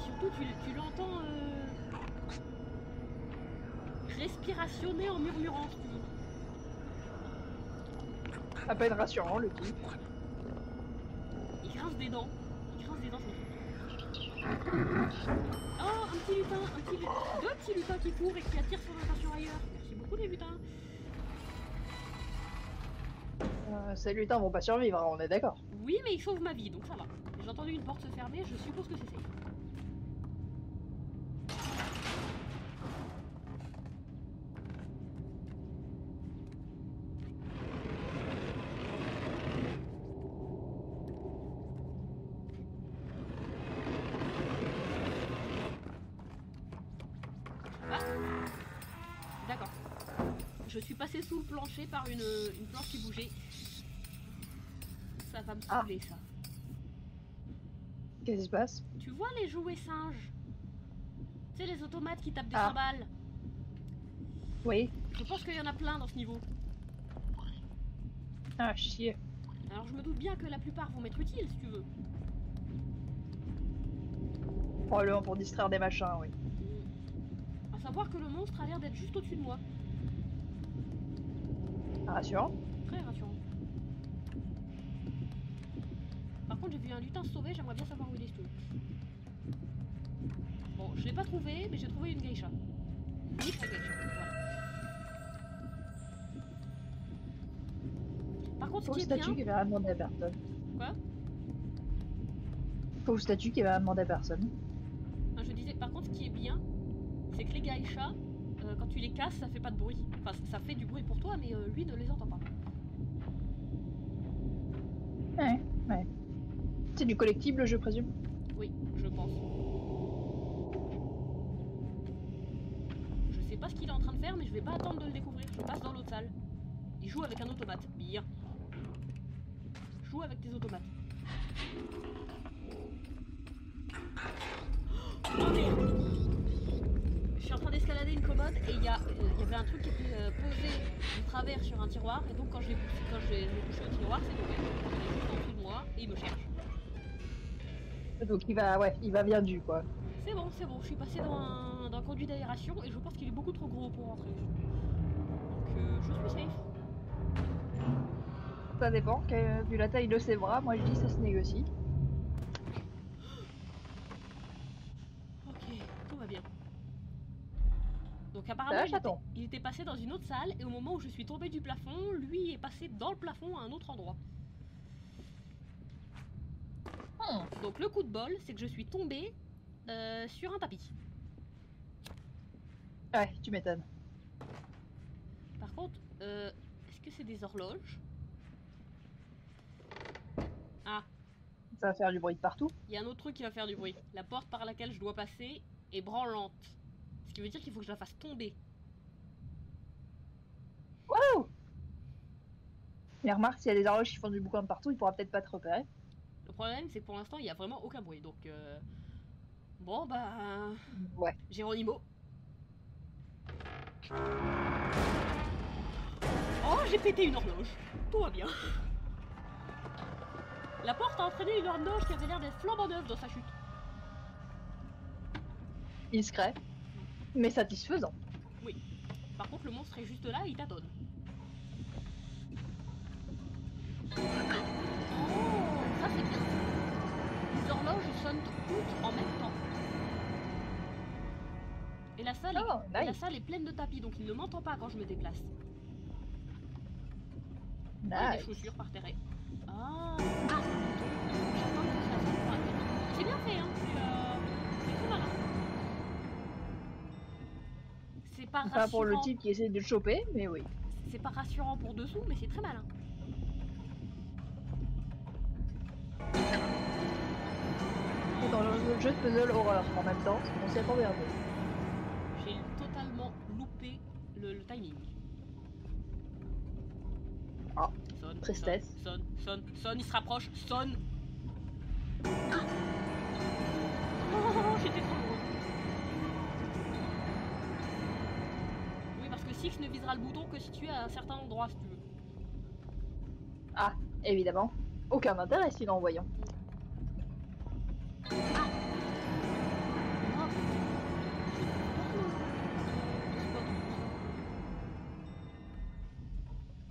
Surtout tu l'entends respirationner en murmurant si tu veux. À peine rassurant le type. Il grince des dents. Il grince des dents, oh, un petit lutin, deux petits lutins qui courent et qui attirent son attention ailleurs. Merci beaucoup les lutins. Ces lutins vont pas survivre, hein, on est d'accord. Oui, mais ils sauvent ma vie, donc ça va. J'ai entendu une porte se fermer, je suppose que c'est safe. Ah, d'accord. Je suis passée sous le plancher par une planche qui bougeait. Ça va me saouler, ça. Qu'est-ce qui se passe? Tu vois les jouets singes? Tu sais, les automates qui tapent des Ah. cymbales? Oui. Je pense qu'il y en a plein dans ce niveau. Ah, chier. Alors je me doute bien que la plupart vont m'être utiles, si tu veux. Probablement pour distraire des machins, oui. À savoir que le monstre a l'air d'être juste au-dessus de moi. Rassurant. Très rassurant. Par contre, j'ai vu un lutin se sauver, j'aimerais bien savoir où il est, ce truc. Bon, je l'ai pas trouvé, mais j'ai trouvé une geisha. Nique la geisha, voilà. Par contre, ce Pauvre qui est statue bien... qui va demander à personne. Quoi? Pauvre statue qui va demander à personne. Ah, je disais, par contre, ce qui est bien, c'est que les geishas, quand tu les casses, ça fait pas de bruit. Enfin, ça fait du bruit pour toi, mais lui ne les entend pas. Ouais, ouais. C'est du collectible, je présume. Oui, je pense. Je sais pas ce qu'il est en train de faire, mais je vais pas attendre de le découvrir. Je passe dans l'autre salle. Il joue avec un automate. Bien. Joue avec tes automates. Oh merde! Je suis en train d'escalader une commode et il y avait un truc qui était posé du travers sur un tiroir. Et donc quand j'ai touché au tiroir, c'est tombé. Il est juste en dessous de moi et il me cherche. Donc il va, ouais, il va bien du quoi. C'est bon, je suis passé dans un conduit d'aération et je pense qu'il est beaucoup trop gros pour rentrer. Donc je suis safe. Ça dépend, vu la taille de ses bras, moi je dis ça se négocie. Ok, tout va bien. Donc Ça apparemment va, chaton? il était passé dans une autre salle et au moment où je suis tombée du plafond, lui est passé dans le plafond à un autre endroit. Donc le coup de bol, c'est que je suis tombée sur un tapis. Ouais, tu m'étonnes. Par contre, est-ce que c'est des horloges? Ah, Ça va faire du bruit de partout. il y a un autre truc qui va faire du bruit. La porte par laquelle je dois passer est branlante. Ce qui veut dire qu'il faut que je la fasse tomber. Wouh! Mais remarque, s'il y a des horloges qui font du boucan de partout, il pourra peut-être pas te repérer. Le problème, c'est que pour l'instant, il n'y a vraiment aucun bruit. Donc, bon, bah... Ouais. Géronimo. Oh, j'ai pété une horloge. Tout va bien. La porte a entraîné une horloge qui avait l'air d'être flambant neuve dans sa chute. Discret, mais satisfaisant. Oui. Par contre, le monstre est juste là et il tâtonne. Oh, ça c'est bien. Les horloges sonnent toutes en même temps. Et la salle, la salle est pleine de tapis, donc il ne m'entend pas quand je me déplace. Il y a des chaussures par terre. Ah, j'attends que ça sonne. C'est bien fait, hein. C'est très malin. C'est pas rassurant. Pas pour le type qui essaie de le choper, mais oui. C'est pas rassurant pour dessous, mais c'est très malin. C'est dans le jeu de puzzle horreur en même temps, on s'y attendait un peu. J'ai totalement loupé le timing. Ah, sonne, tristesse. Sonne, il se rapproche, sonne. Oh, j'étais trop loin. Oui, parce que Six ne visera le bouton que si tu es à un certain endroit, si tu veux. Ah, évidemment. Aucun intérêt sinon, voyons.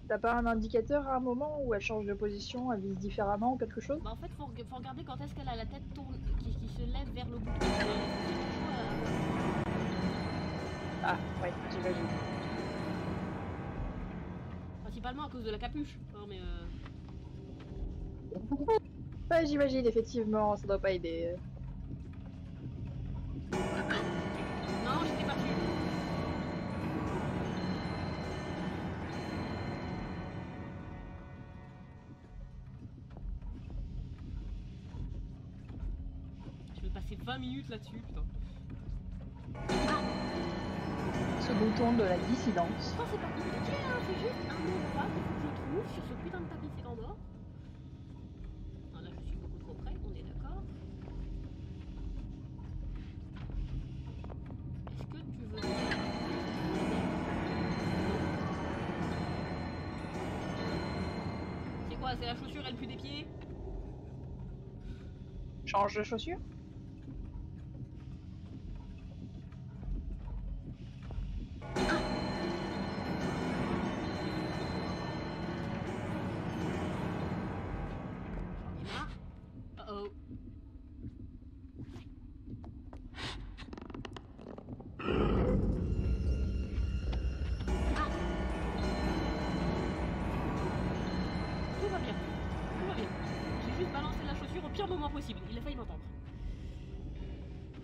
T'as pas un indicateur à un moment où elle change de position, elle vise différemment ou quelque chose? Bah en fait, faut regarder quand est-ce qu'elle a la tête tourne, qui se lève vers le bouton. Ah, ouais, j'imagine. Principalement à cause de la capuche. Hein, mais Ouais, j'imagine, effectivement, ça doit pas aider. non, j'étais pas dessus. Je vais passer 20 minutes là-dessus, putain. Ce bouton de la dissidence. Oh, c'est pas compliqué, hein, c'est juste un endroit qu'il faut que je trouve sur ce putain de tapis d'or. Ah, là, je suis beaucoup trop près, on est d'accord. Est-ce que tu veux bien... C'est quoi, c'est la chaussure, elle pue des pieds? Change de chaussure? Oh. Tout va bien. Tout va bien. J'ai juste balancé la chaussure au pire moment possible. Il a failli m'entendre.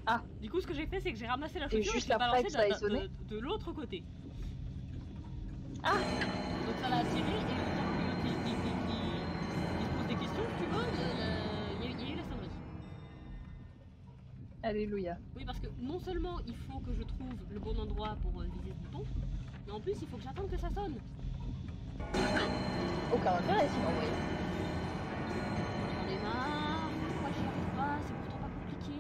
Ah. Du coup, ce que j'ai fait, c'est que j'ai ramassé la chaussure et juste je l'ai balancée après que ça ait sonné. de l'autre côté. Ah. Donc ça l'a attiré et le temps qu'il se pose des questions, si tu veux, il y a eu la sonnerie. Alléluia. Oui, parce que non seulement il faut que je trouve le bon endroit pour viser ce bouton, mais en plus il faut que j'attende que ça sonne. Aucun intérêt sinon, oui. J'en ai marre, pourquoi j'y arrive pas, c'est pourtant pas compliqué.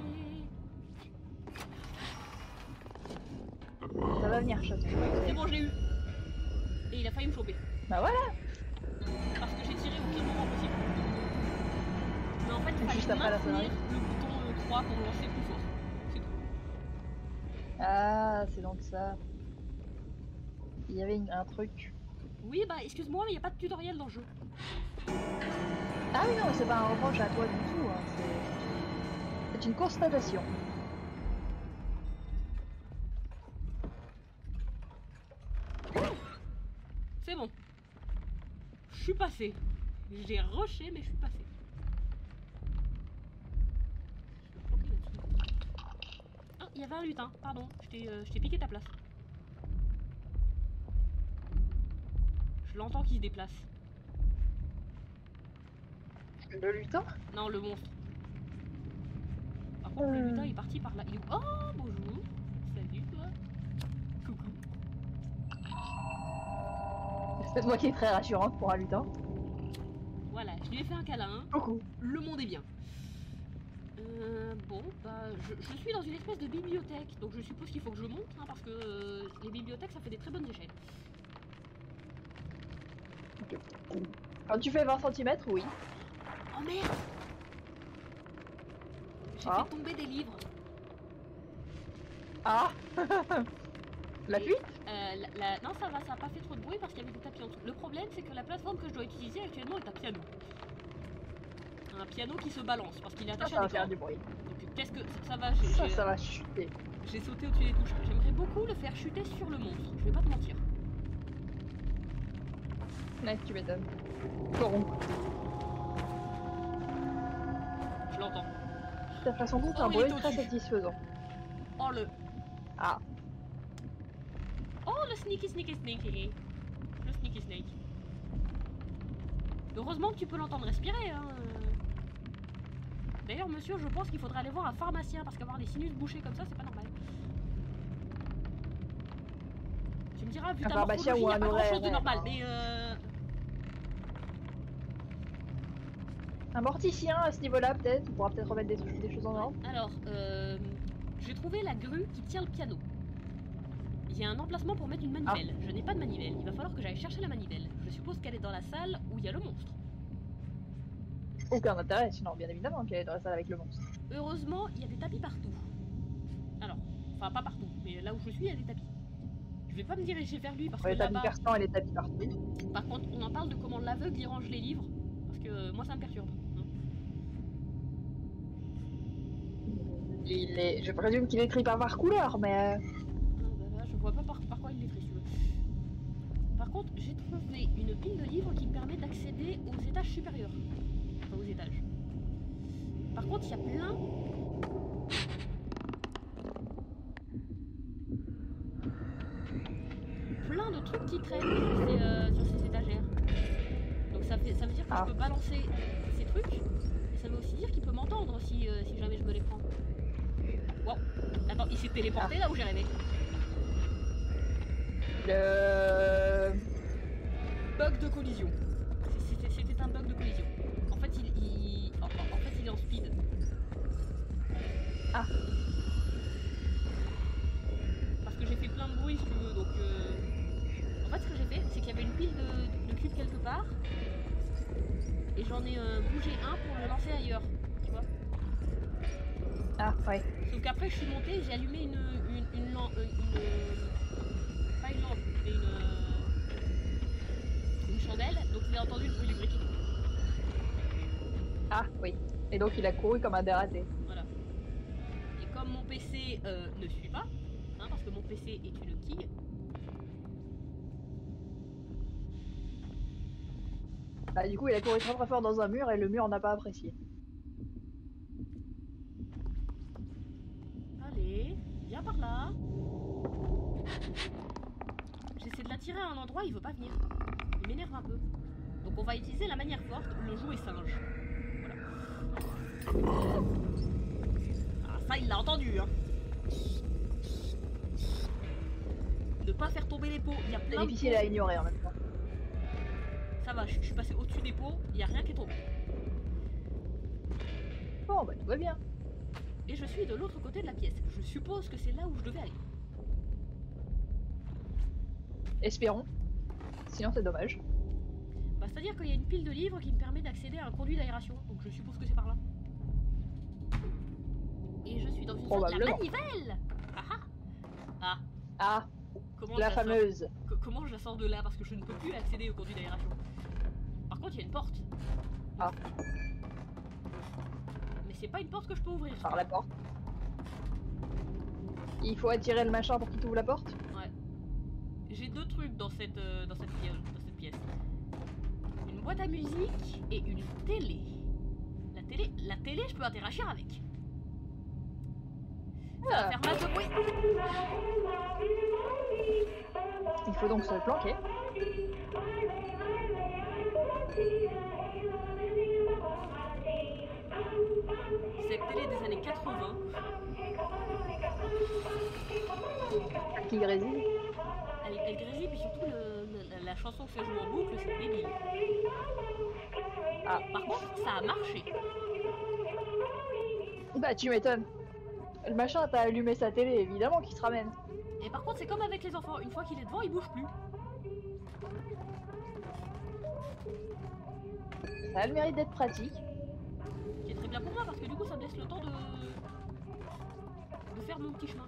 Ça va venir, chaton. C'est bon, je l'ai eu. Et il a failli me choper. Bah voilà. Parce que j'ai tiré au pire moment possible. Mais en fait, il Juste fallait après la maintenir sonnerie. le bouton 3 pour lancer plus fort. C'est tout. Ah, c'est donc ça. Il y avait un truc. Oui, bah excuse-moi, mais il n'y a pas de tutoriel dans le jeu. Ah oui, non, c'est pas un reproche à toi du tout. Hein. C'est une constatation. C'est bon. Je suis passé. J'ai rushé, mais je suis passé. Je vais planquer là-dessus. Ah, il y avait un lutin, pardon. Je t'ai piqué ta place. Je l'entends qui se déplace. Le lutin? Non, le monstre. Par contre, le lutin est parti par là. Il est où? Oh, bonjour. Salut, toi. Coucou. C'est toi qui est très rassurante pour un lutin. Voilà, je lui ai fait un câlin. Coucou. Le monde est bien. Bon, bah, je suis dans une espèce de bibliothèque, donc je suppose qu'il faut que je monte, hein, parce que les bibliothèques, ça fait des très bonnes échelles. Quand tu fais 20 cm, oui. Oh merde! J'ai Ah. fait tomber des livres. Ah. La fuite? Non, ça va, ça a pas fait trop de bruit parce qu'il y avait des tapis en dessous. Le problème, c'est que la plateforme que je dois utiliser actuellement est un piano. Un piano qui se balance parce qu'il est attaché Ça à va des faire cordes. du bruit. Donc qu'est-ce que... Ça va, Ça va chuter. j'ai sauté au-dessus des touches. J'aimerais beaucoup le faire chuter sur le monstre, je vais pas te mentir. Ouais, tu m'étonnes. Coron. Je l'entends. Ta façon compte, Oh, un il bruit est très au-dessus. satisfaisant. Oh le... Ah. Oh le sneaky. Le sneaky snake. Heureusement que tu peux l'entendre respirer, hein. D'ailleurs, monsieur, je pense qu'il faudrait aller voir un pharmacien parce qu'avoir des sinus bouchés comme ça, c'est pas normal. Tu me diras, vu Un ta pharmacien morphologie, ou y a un pas grand chose de horaire, normal, hein. mais Un morticien à ce niveau-là, peut-être. On pourra peut-être remettre des choses en ordre. alors, j'ai trouvé la grue qui tient le piano. Il y a un emplacement pour mettre une manivelle. Je n'ai pas de manivelle. Il va falloir que j'aille chercher la manivelle. Je suppose qu'elle est dans la salle où il y a le monstre. Aucun intérêt, sinon, bien évidemment, qu'elle est dans la salle avec le monstre. Heureusement, il y a des tapis partout. Alors, enfin pas partout, mais là où je suis, il y a des tapis. Je vais pas me diriger vers lui parce que Les tapis là-bas... persans et les tapis partout. Par contre, on en parle de comment l'aveugle y range les livres. Parce que moi, ça me perturbe. Hein. Je présume qu'il écrit par couleur, mais... Là, je vois pas par quoi il l'écrit, si tu veux. Par contre, j'ai trouvé une pile de livres qui me permet d'accéder aux étages supérieurs. Enfin, aux étages. Par contre, il y a plein de trucs qui traînent sur ces étagères. Donc ça veut dire que je peux balancer ces trucs. Et ça veut aussi dire qu'il peut m'entendre si jamais je me les prends. Wow. Attends, il s'est téléporté là où j'ai rêvé. Le... Bug de collision. C'était un bug de collision. En fait, il est en speed. Ah. Parce que j'ai fait plein de bruit, si tu veux, donc... En fait, ce que j'ai fait, c'est qu'il y avait une pile de cubes quelque part. Et j'en ai bougé un pour le lancer ailleurs, tu vois. Ah, ouais. Sauf qu'après, je suis montée et j'ai allumé une lampe... Pas une lampe, mais une chandelle, donc il a entendu le bruit du briquet. Ah, oui. Et donc il a couru comme un dératé. Voilà. Et comme mon PC ne suit pas, hein, parce que mon PC est une quille, bah, du coup il a couru très fort dans un mur et le mur n'a pas apprécié. allez, viens par là. J'essaie de l'attirer à un endroit, il veut pas venir. Il m'énerve un peu. Donc on va utiliser la manière forte, le jouet singe. Voilà. Ah, ça, il l'a entendu, hein. Ne pas faire tomber les pots. Il y a C'est plein de difficile pots. à ignorer en même temps. Ça va, je suis passée au-dessus des pots, il n'y a rien qui est tombé. Bon, bah tout va bien. Et je suis de l'autre côté de la pièce. Je suppose que c'est là où je devais aller. Espérons. Sinon c'est dommage. Bah, c'est-à-dire qu'il y a une pile de livres qui me permet d'accéder à un conduit d'aération. Donc je suppose que c'est par là. Et je suis dans une salle... La Probablement. manivelle. Ah ah. Ah, Ah, comment la je la sors fameuse. Comment je la sors de là? Parce que je ne peux plus accéder au conduit d'aération. Par contre, il y a une porte. Ah. Mais c'est pas une porte que je peux ouvrir. Par la porte. Il faut attirer le machin pour qu'il t'ouvre la porte. Ouais. J'ai deux trucs dans cette pièce. Une boîte à musique et une télé. La télé, je peux interagir avec. Ça va faire mal de bruit. Il faut donc se planquer. Cette télé des années 80. Qui grésille. Elle grésille, puis surtout la chanson que ça joue en boucle, c'est débile. Ah. Par contre, ça a marché. Bah tu m'étonnes. Le machin t'a allumé sa télé, évidemment qu'il se ramène. Et par contre, c'est comme avec les enfants, une fois qu'il est devant, il bouge plus. Ça a le mérite d'être pratique. Qui est très bien pour moi, parce que du coup, ça me laisse le temps de faire mon petit chemin.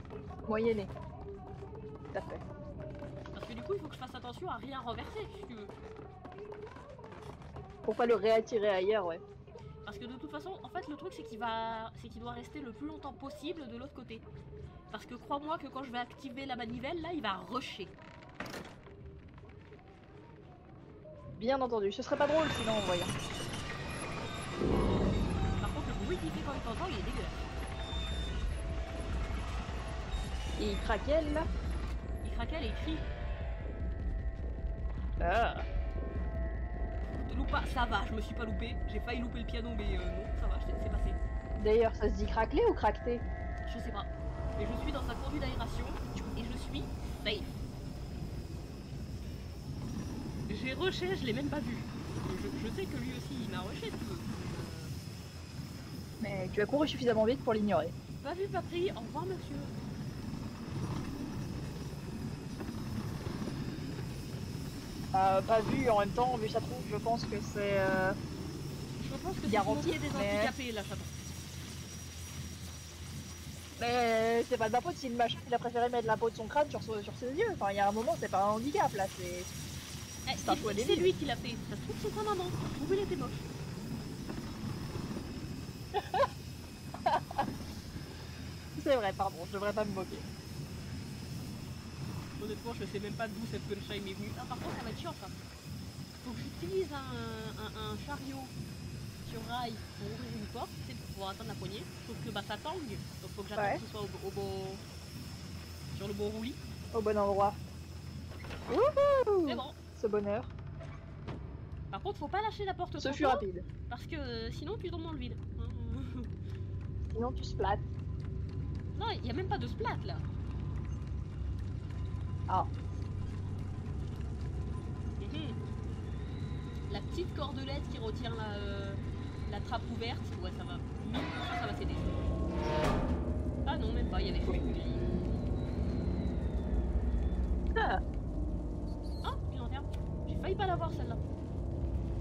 Moyenné. Tout à fait. Parce que du coup, il faut que je fasse attention à rien renverser, si tu veux. Pour pas le réattirer ailleurs, ouais. Parce que de toute façon, en fait, le truc, c'est qu'il doit rester le plus longtemps possible de l'autre côté. Parce que crois-moi que quand je vais activer la manivelle, là, il va rusher. Bien entendu, ce serait pas drôle sinon en voyant. Par contre, le bruit qu'il fait quand il t'entend, il est dégueulasse. Et il craquelle là. Il craquelle et il crie. Ah. Te loupe pas, ça va, je me suis pas loupé. J'ai failli louper le piano, mais non, ça va, c'est passé. D'ailleurs, ça se dit craqueler ou cracter? Je sais pas. Et je suis dans un conduit d'aération et je suis safe. J'ai rushé, je l'ai même pas vu. Je sais que lui aussi il m'a rushé, tu veux. Mais tu as couru suffisamment vite pour l'ignorer. Pas vu, pas pris, au revoir monsieur. Pas vu en même temps, vu sa tronche, je pense que c'est Je pense que garanti, c'est des mais- handicapés là, ça va. Mais c'est pas de ma faute si le machin il a préféré mettre la peau de son crâne sur ses yeux. Enfin, il y a un moment, c'est pas un handicap là, c'est. Eh, C'est un choix c'est débile. lui qui l'a fait. Ça se trouve c'est sa maman. Je trouvais il était moche. C'est vrai, pardon, je devrais pas me moquer. Honnêtement, je sais même pas d'où cette punchline m'est venue. Ah, par contre, ça va être chiant ça. Faut que j'utilise un chariot sur rail pour ouvrir une porte, c'est pour pouvoir atteindre la poignée. Sauf que bah ça tangue, donc faut que j'attende Ouais. que ce soit au bon. Sur le bon roulis. Au bon endroit. Wouhou! Mais bon, Ce bonheur. par contre, faut pas lâcher la porte Ce trop fut tôt, rapide. parce que sinon tu tombes dans le vide. Sinon, tu splattes. Non, il y a même pas de splat là. Ah. Mhm. La petite cordelette qui retient la trappe ouverte, ouais ça va. 1000% ça va s'aider. Ah non, même pas, il y avait plus de grille. Ah. Ah, une lanterne. J'ai failli pas l'avoir celle-là.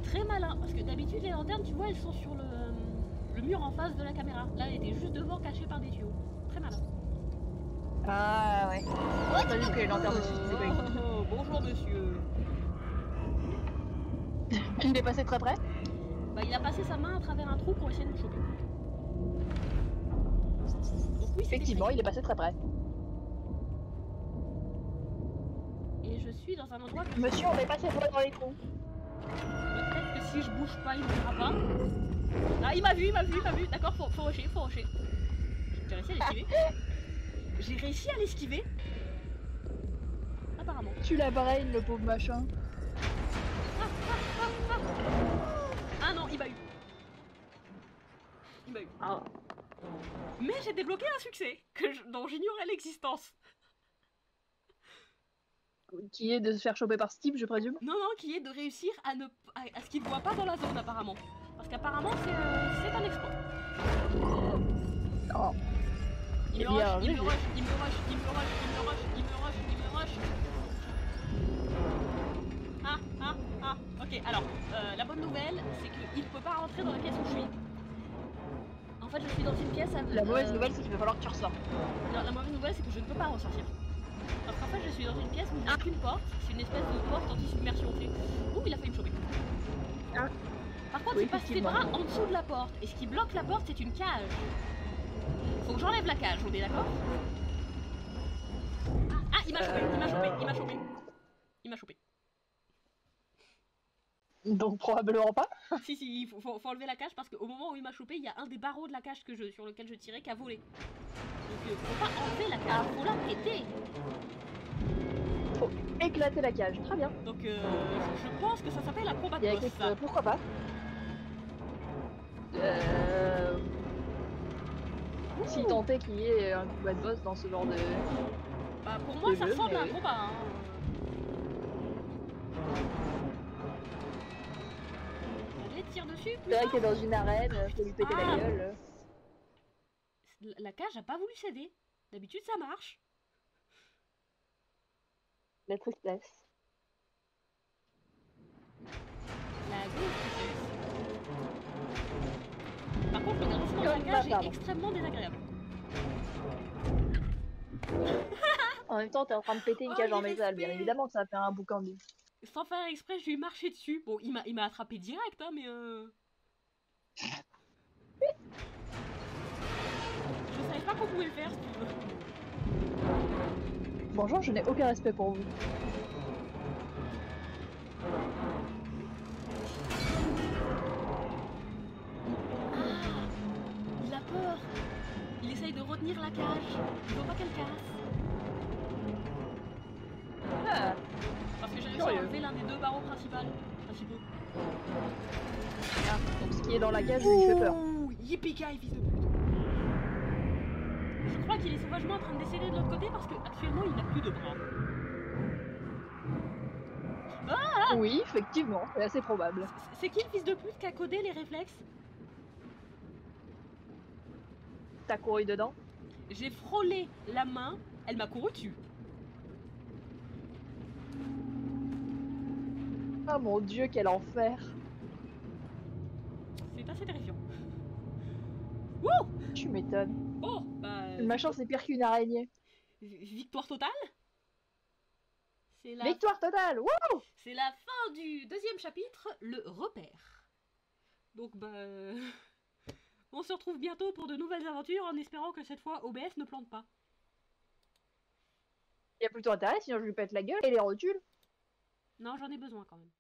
Très malin, parce que d'habitude les lanternes, tu vois, elles sont sur le mur en face de la caméra. Là, elle était juste devant, cachée par des tuyaux. Très malin. Ah ouais. T'as vu que les lanternes aussi, c'est quoi? Oh, bonjour monsieur. Il est passé très près. Bah, il a passé sa main à travers un trou pour essayer de me choper. Donc oui, c'était Effectivement, prêt. il est passé très près. Et je suis dans un endroit que Monsieur, on met pas ses doigts dans les trous. peut-être que si je bouge pas, il me verra pas. Ah, il m'a vu. D'accord, faut rusher. J'ai réussi à l'esquiver. J'ai réussi à l'esquiver. Apparemment. Tu la brain, le pauvre machin. Ah non, il m'a eu. Ah. Mais j'ai débloqué un succès dont j'ignorais l'existence. Qui est de se faire choper par Steve, je présume. Non, qui est de réussir à ce qu'il ne voit pas dans la zone apparemment. Parce qu'apparemment c'est un exploit. Oh. Il me rush. Ah, ok, alors, la bonne nouvelle, c'est qu'il ne peut pas rentrer dans la pièce où je suis. En fait, je suis dans une pièce avec... La mauvaise nouvelle, c'est qu'il va falloir que tu ressortes. Non, la mauvaise nouvelle, c'est que je ne peux pas ressortir. Parce qu'en fait, je suis dans une pièce où il n'y a qu'une porte. C'est une espèce de porte anti-submersion, tu sais. Ouh, il a failli me choper. Ah. Par contre, Oui, il passe ses effectivement. bras en dessous de la porte. Et ce qui bloque la porte, c'est une cage. Faut que j'enlève la cage, on est d'accord? Ah, il m'a chopé, il m'a chopé, il m'a chopé. Il m'a chopé. Donc probablement pas. Si, il faut enlever la cage parce qu'au moment où il m'a chopé, il y a un des barreaux de la cage sur lequel je tirais qui a volé. Donc faut pas enlever la cage, faut la péter. Faut éclater la cage. Très bien. Donc je pense que ça s'appelle un combat de Bien, boss. écoute, pourquoi pas. Si tant est qu'il y ait un combat de boss dans ce genre de... Bah pour moi ça jeu, ressemble à un mais- combat. Hein. Allez, tire dessus, C'est vrai que t'es dans une arène, faut lui péter la gueule. La cage a pas voulu céder. D'habitude ça marche. La tristesse. La grosse tristesse. Par contre, le grincement de la Comme cage ma est extrêmement désagréable. En même temps, t'es en train de péter une Oh, cage en les métal. Bien respects. évidemment que ça va faire un boucan de... Sans faire exprès, je lui ai marché dessus. Bon, il m'a attrapé direct, hein, mais je savais pas qu'on pouvait le faire, si tu veux. Bonjour, je n'ai aucun respect pour vous. Il a peur. Il essaye de retenir la cage. Il veut pas qu'elle casse. Ah, Parce que j'ai réussi à Curieux. enlever l'un des deux barreaux principaux. donc ce qui est dans la cage lui fait peur. Ouh, yippee-ki-yay, fils de pute. Je crois qu'il est sauvagement en train de décéder de l'autre côté parce qu'actuellement il n'a plus de bras. Oui, effectivement, c'est assez probable. C'est qui le fils de pute qui a codé les réflexes? T'as couru dedans? J'ai frôlé la main, elle m'a couru dessus. Oh mon dieu, quel enfer. C'est assez terrifiant. Wouh! Tu m'étonnes. Bon, bah... Le machin, c'est pire qu'une araignée. Victoire totale. C'est la... Victoire totale. Wouh! C'est la fin du deuxième chapitre, le repère. Donc bah... on se retrouve bientôt pour de nouvelles aventures en espérant que cette fois OBS ne plante pas. Il y a plutôt intérêt, sinon je lui pète la gueule et les rotules. Non, j'en ai besoin quand même.